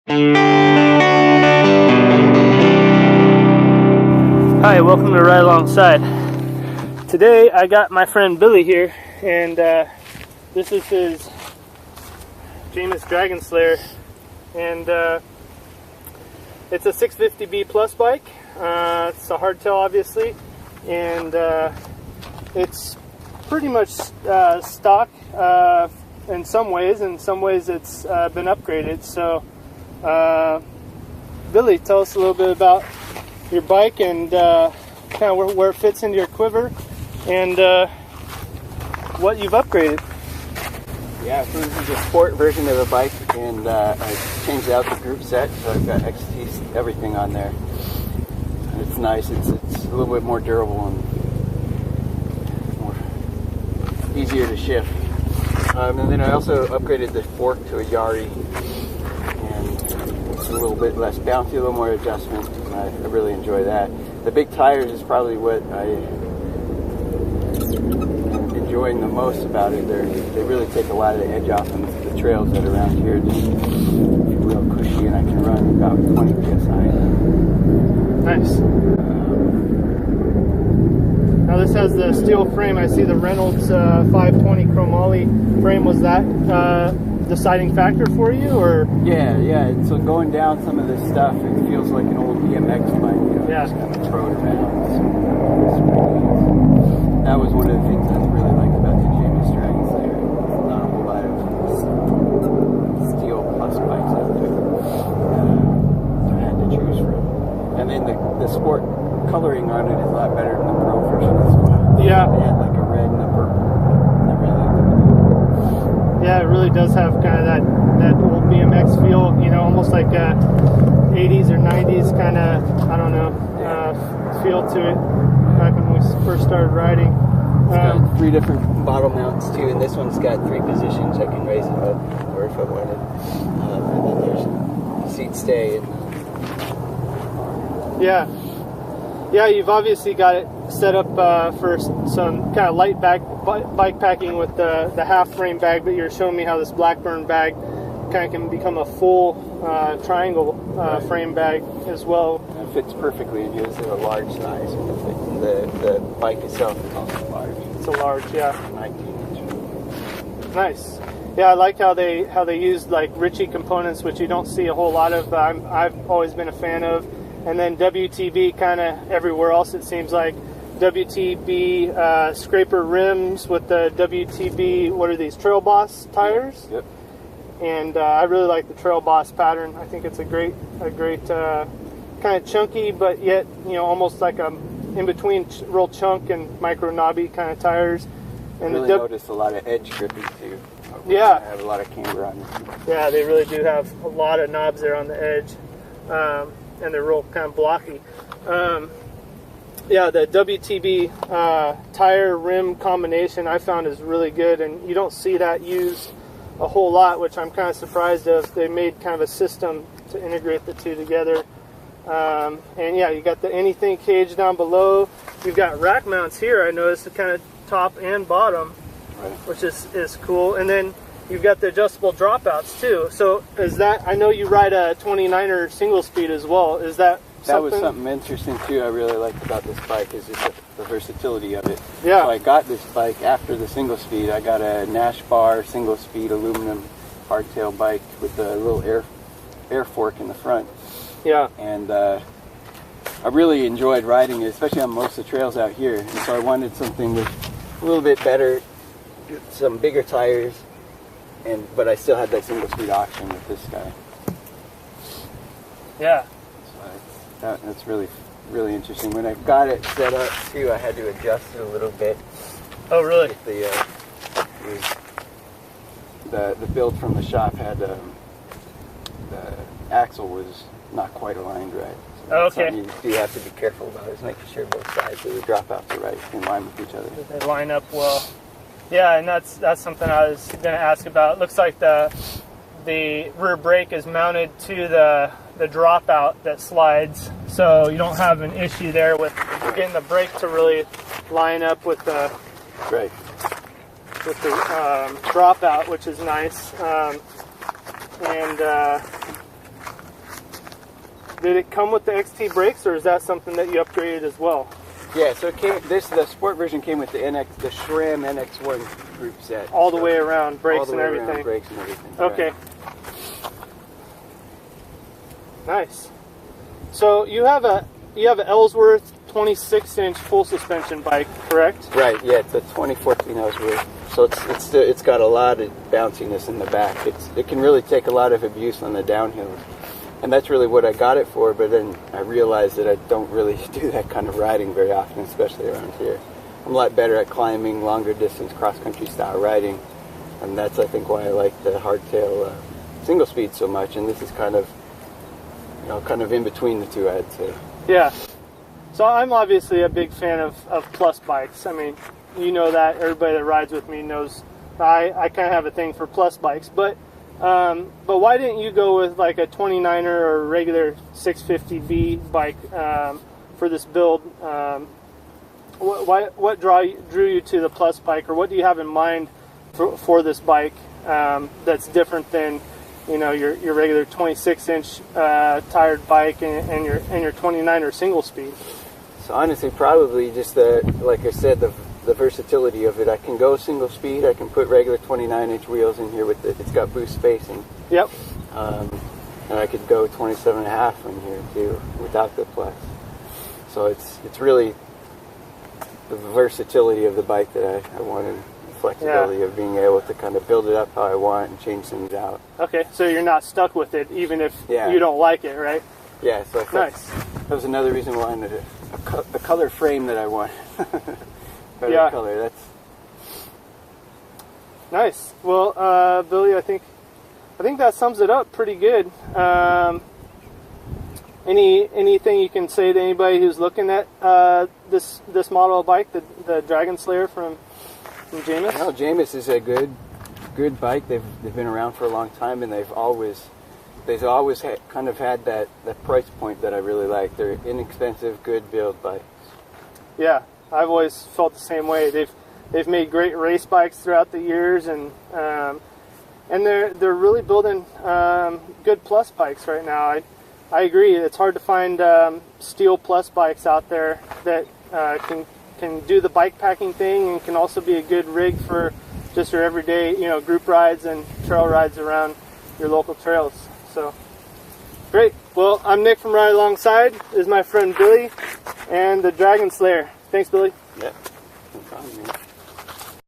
Hi, welcome to Ride Alongside. Today I got my friend Billy here, and this is his Jamis Dragonslayer, and it's a 650B plus bike. It's a hardtail, obviously, and it's pretty much stock in some ways. In some ways it's been upgraded. So Billy, tell us a little bit about your bike and kind of where it fits into your quiver and what you've upgraded. Yeah, so this is a sport version of the bike, and I changed out the group set, so I've got XT everything on there. And it's nice, it's a little bit more durable and more easier to shift. And then I also upgraded the fork to a Yari, and it's a little bit less bouncy, a little more adjustment. I really enjoy that. The big tires is probably what I am enjoying the most about it. They really take a lot of the edge off, and the trails that are around here just real cushy, and I can run about 20 psi. Nice. Now this has the steel frame. I see the Reynolds 520 chromoly frame. Was that deciding factor for you, or? Yeah. So going down some of this stuff, it feels like an old BMX bike. You know, yeah. Just kind of throw it around. That was one of the things I really liked about the Jamis Dragonslayer. Not a whole lot of steel plus bikes out there. I had to choose from. And then the sport coloring on it is a lot better than the pro version as well. Yeah. They had like a red and a purple. I really like the blue. Yeah, it really does have kind of that old BMX feel, you know, almost like a 80s or 90s kind of, I don't know, feel to it back when we first started riding. It's got 3 different bottle mounts too, and this one's got 3 positions. I can raise it up, or if I wanted. And then there's seat stay. And yeah, you've obviously got it set up for some kind of light bike packing with the half frame bag, but you're showing me how this Blackburn bag kind of can become a full triangle frame bag as well. It fits perfectly. It gives it a large size. The bike itself is also large. It's a large, yeah. 19-inch. Nice. Yeah, I like how they use like Ritchie components, which you don't see a whole lot of. I've always been a fan of. And then WTB kind of everywhere else, it seems like. WTB scraper rims with the WTB, what are these, Trail Boss tires? Yep. And I really like the Trail Boss pattern. I think it's a great kind of chunky, but yet, you know, almost like a in between real chunk and micro knobby kind of tires. And really noticed a lot of edge gripping too. Yeah. I have a lot of camber on this. Yeah, they really do have a lot of knobs there on the edge. And they're real kind of blocky. Yeah, the WTB tire rim combination I found is really good, and you don't see that used a whole lot, which I'm kind of surprised of. They made kind of a system to integrate the two together. And yeah, you got the anything cage down below. You've got rack mounts here, I noticed, kind of top and bottom, right, which is cool. And then you've got the adjustable dropouts too. So is that, I know you ride a 29er single speed as well. Is that something? That was something interesting too I really liked about this bike, is just the versatility of it. Yeah. So I got this bike after the single speed. I got a Nash bar single speed aluminum hardtail bike with a little air fork in the front. Yeah. And I really enjoyed riding it, especially on most of the trails out here. And so I wanted something with a little bit better, some bigger tires, but I still had that single speed option with this guy. Yeah. So that's really interesting. When I got it set up too, I had to adjust it a little bit. Oh, really? The build from the shop had the axle was not quite aligned right. So okay. you do have to be careful about, is making sure both sides of the dropouts are right in line with each other. They line up well. Yeah, and that's something I was going to ask about. It looks like the rear brake is mounted to the dropout that slides, so you don't have an issue there with getting the brake to really line up with the dropout, which is nice. Did it come with the XT brakes, or is that something that you upgraded as well? Yeah, so it came, the sport version came with the SRAM NX1 group set. All the way around, brakes and everything. Around, brakes and everything. Okay. Right. Nice. So you have an Ellsworth 26-inch full suspension bike, correct? Right. Yeah, it's a 2014 Ellsworth. So it's got a lot of bounciness in the back. It can really take a lot of abuse on the downhills, and that's really what I got it for. But then I realized that I don't really do that kind of riding very often, especially around here. I'm a lot better at climbing, longer distance, cross-country style riding, and that's, I think, why I like the hardtail single speed so much. And this is kind of, you know, kind of in between the two, I'd say. Yeah. So I'm obviously a big fan of plus bikes. I mean, you know that. Everybody that rides with me knows I kind of have a thing for plus bikes. But why didn't you go with like a 29er or a regular 650V bike for this build? What drew you to the plus bike, or what do you have in mind for this bike that's different than, you know, your regular 26-inch tired bike and your 29er single speed? So honestly, probably just like I said, the versatility of it. I can go single speed. I can put regular 29-inch wheels in here with it's got boost spacing. Yep. And I could go 27.5 in here too without the plus. So it's really the versatility of the bike that I wanted. The flexibility of being able to kind of build it up how I want and change things out. Okay, so you're not stuck with it even if you don't like it, right? Yeah. So I thought that was another reason why I wanted a color frame that I want. Better color. That's nice. Well, Billy, I think that sums it up pretty good. Anything you can say to anybody who's looking at this model of bike, the Dragonslayer from Jamis? No, Jamis is a good bike. They've been around for a long time, and they've always kind of had that price point that I really like. They're inexpensive, good build bikes. Yeah, I've always felt the same way. They've made great race bikes throughout the years, and they're really building good plus bikes right now. I agree. It's hard to find steel plus bikes out there that can do the bike packing thing and can also be a good rig for just your everyday, you know, group rides and trail rides around your local trails. So great. Well, I'm Nick from Ride Alongside. This is my friend Billy and the Dragonslayer. Thanks, Billy. Yeah. No problem, man.